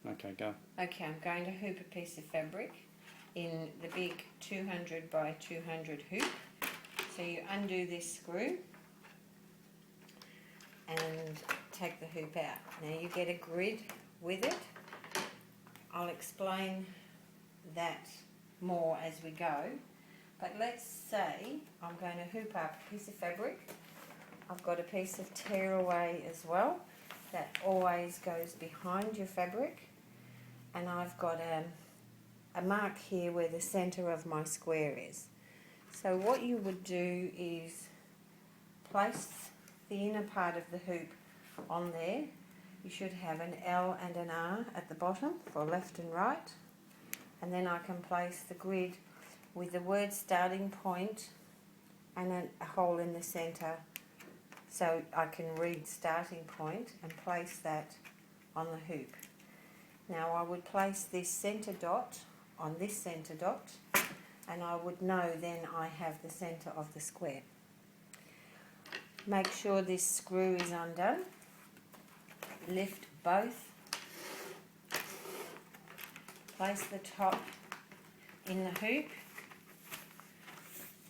Okay, go. Okay, I'm going to hoop a piece of fabric in the big 200 by 200 hoop. So you undo this screw and take the hoop out. Now you get a grid with it. I'll explain that more as we go. But let's say I'm going to hoop up a piece of fabric. I've got a piece of tearaway as well that always goes behind your fabric. And I've got a mark here where the centre of my square is. So what you would do is place the inner part of the hoop on there. You should have an L and an R at the bottom for left and right. And then I can place the grid with the word starting point and a hole in the centre, so I can read starting point and place that on the hoop. Now I would place this centre dot on this centre dot, and I would know then I have the centre of the square. Make sure this screw is undone. Lift both. Place the top in the hoop.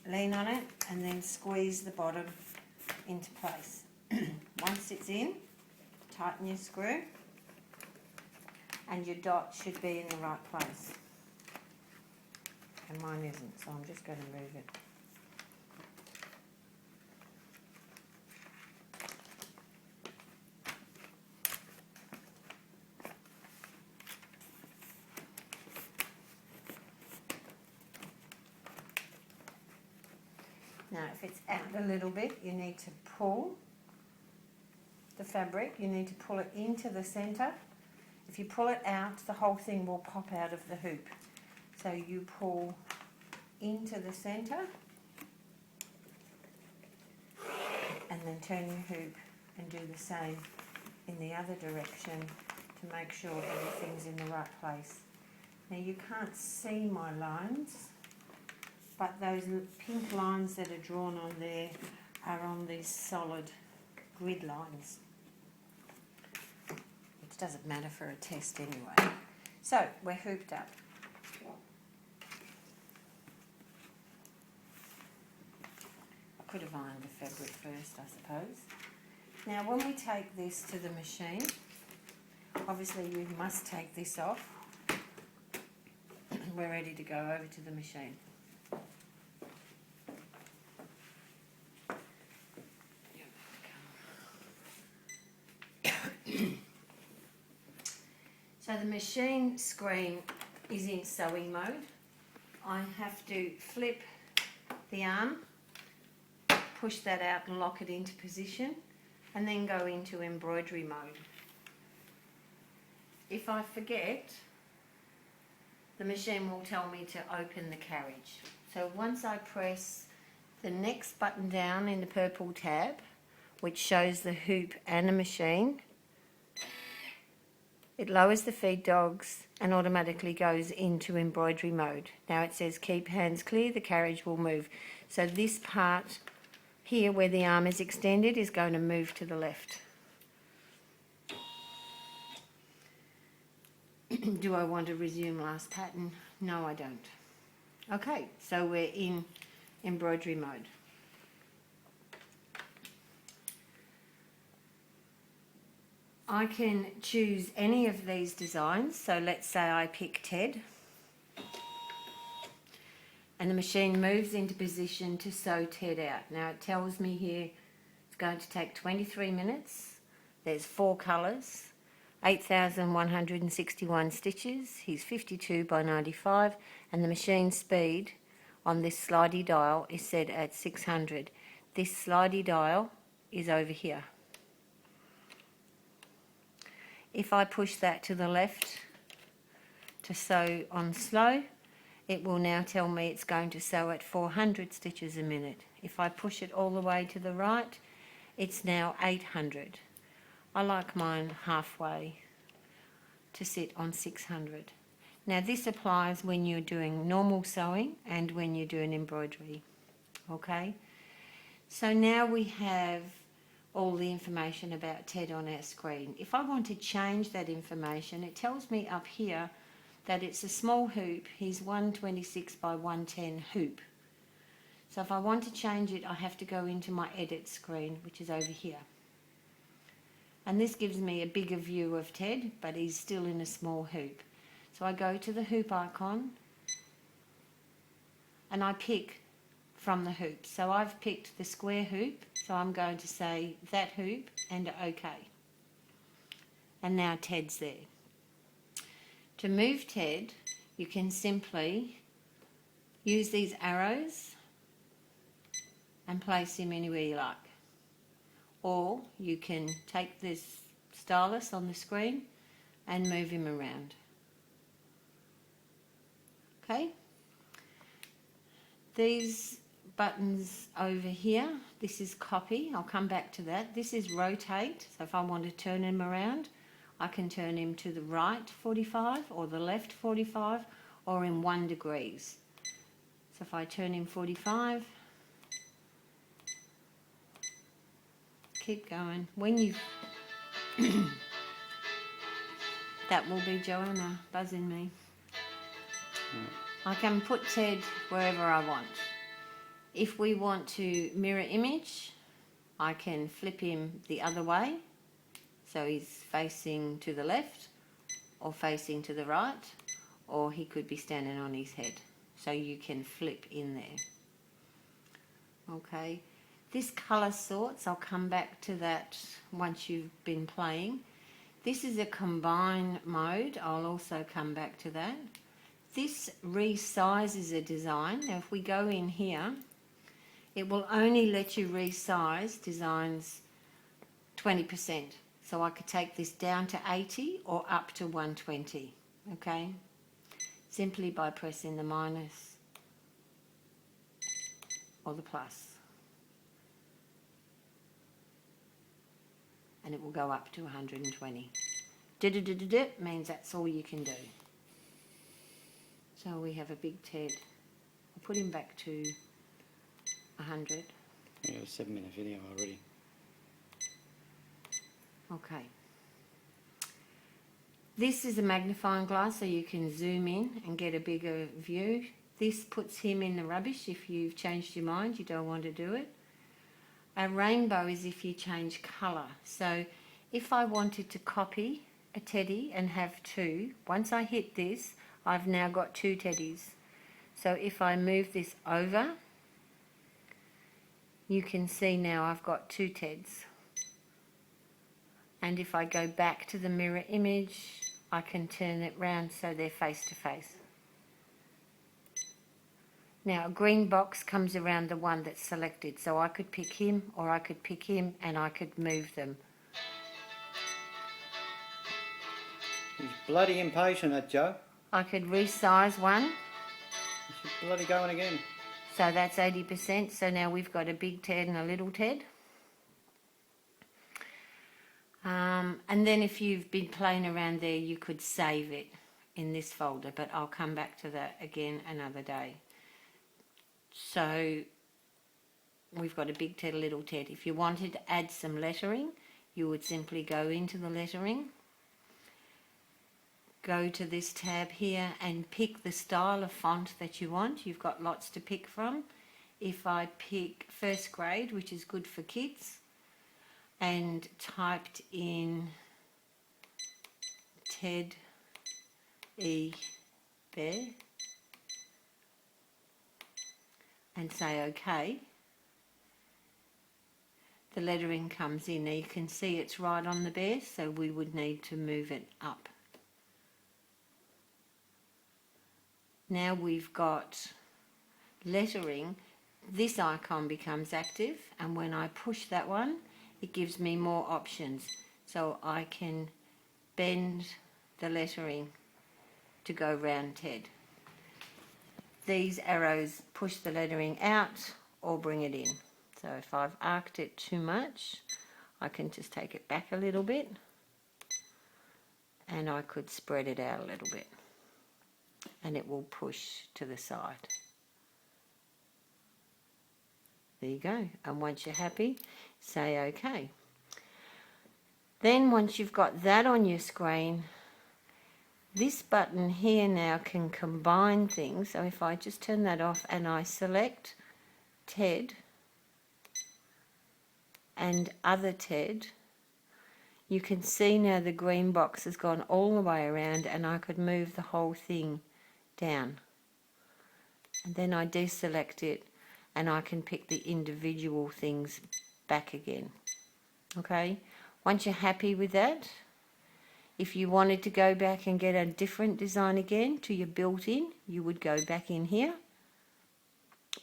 Lean on it and then squeeze the bottom into place. Once it's in, tighten your screw and your dot should be in the right place. And mine isn't, so I'm just going to move it. Now if it's out a little bit, you need to pull the fabric, you need to pull it into the centre. If you pull it out, the whole thing will pop out of the hoop. So you pull into the centre and then turn your hoop and do the same in the other direction to make sure everything's in the right place. Now you can't see my lines, but those pink lines that are drawn on there are on these solid grid lines. It doesn't matter for a test anyway. So we're hooped up. I could have ironed the fabric first, I suppose. Now when we take this to the machine, obviously you must take this off. We're ready to go over to the machine. So the machine screen is in sewing mode. I have to flip the arm, push that out and lock it into position, and then go into embroidery mode. If I forget, the machine will tell me to open the carriage. So once I press the next button down in the purple tab, which shows the hoop and the machine, it lowers the feed dogs and automatically goes into embroidery mode. Now it says keep hands clear, the carriage will move. So this part here where the arm is extended is going to move to the left. Do I want to resume last pattern? No, I don't. Okay, so we're in embroidery mode. I can choose any of these designs. So let's say I pick Ted. And the machine moves into position to sew Ted out. Now it tells me here it's going to take 23 minutes. There's 4 colours, 8,161 stitches. He's 52 by 95 and the machine speed on this slidey dial is set at 600. This slidey dial is over here. If I push that to the left to sew on slow, it will now tell me it's going to sew at 400 stitches a minute. If I push it all the way to the right, it's now 800. I like mine halfway to sit on 600. Now this applies when you're doing normal sewing and when you're doing embroidery. Okay? So now we have all the information about Ted on our screen. If I want to change that information, it tells me up here that it's a small hoop. He's 126 by 110 hoop. So if I want to change it, I have to go into my edit screen, which is over here. And this gives me a bigger view of Ted, but he's still in a small hoop. So I go to the hoop icon and I pick from the hoop. So I've picked the square hoop, so I'm going to say that hoop and OK. And now Ted's there. To move Ted, you can simply use these arrows and place him anywhere you like. Or you can take this stylus on the screen and move him around. Okay? These buttons over here, this is copy. I'll come back to that. This is rotate. So if I want to turn him around, I can turn him to the right 45 or the left 45 or in 1 degrees. So if I turn him 45, keep going. When you that will be Joanna buzzing me. I can put Ted wherever I want. If we want to mirror image, I can flip him the other way. So he's facing to the left or facing to the right, or he could be standing on his head. So you can flip in there. Okay. This colour sorts, I'll come back to that once you've been playing. This is a combine mode. I'll also come back to that. This resizes a design. Now if we go in here, it will only let you resize designs 20%. So I could take this down to 80 or up to 120, okay? Simply by pressing the minus or the plus. And it will go up to 120. Means that's all you can do. So we have a big Ted. I'll put him back to 100. Yeah, a 7-minute video already. Okay. This is a magnifying glass, so you can zoom in and get a bigger view. This puts him in the rubbish if you've changed your mind, you don't want to do it. A rainbow is if you change colour. So if I wanted to copy a teddy and have 2, once I hit this, I've now got 2 teddies. So if I move this over, you can see now I've got 2 Teds. And if I go back to the mirror image, I can turn it round so they're face to face. Now a green box comes around the one that's selected, so I could pick him or I could pick him and I could move them. He's bloody impatient, that Joe. I could resize one. He's bloody going again. So that's 80%. So now we've got a big Ted and a little Ted. And then if you've been playing around there, you could save it in this folder, but I'll come back to that again another day. So we've got a big Ted, a little Ted. If you wanted to add some lettering, you would simply go into the lettering, go to this tab here and pick the style of font that you want. You've got lots to pick from. If I pick first grade, which is good for kids, and typed in Ted E. Bear and say OK, the lettering comes in. Now you can see it's right on the bear, so we would need to move it up. Now we've got lettering, this icon becomes active, and when I push that one, it gives me more options. So I can bend the lettering to go round Ted. These arrows push the lettering out or bring it in. So if I've arced it too much, I can just take it back a little bit, and I could spread it out a little bit, and it will push to the side. There you go. And once you're happy, say OK. Then once you've got that on your screen, this button here now can combine things. So if I just turn that off and I select TED and other TED, you can see now the green box has gone all the way around, and I could move the whole thing down. And then I deselect it and I can pick the individual things back again. Okay, once you're happy with that, if you wanted to go back and get a different design again to your built-in, you would go back in here,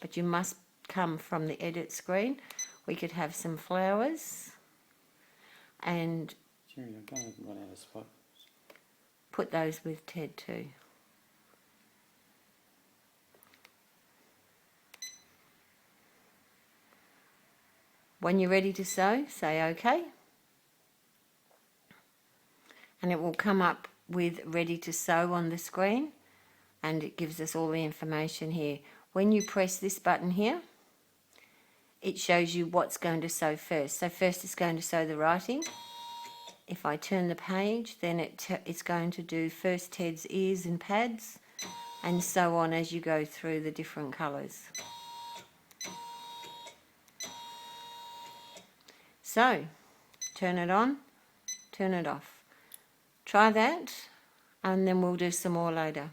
but you must come from the edit screen. We could have some flowers and Jerry, I'm going to run out of spot. put those with Ted too. When you're ready to sew, say OK. And it will come up with ready to sew on the screen, and it gives us all the information here. When you press this button here, it shows you what's going to sew first. So first it's going to sew the writing. If I turn the page, then it's going to do first Ted's ears and pads, and so on as you go through the different colours. So, turn it on, turn it off. Try that, and then we'll do some more later.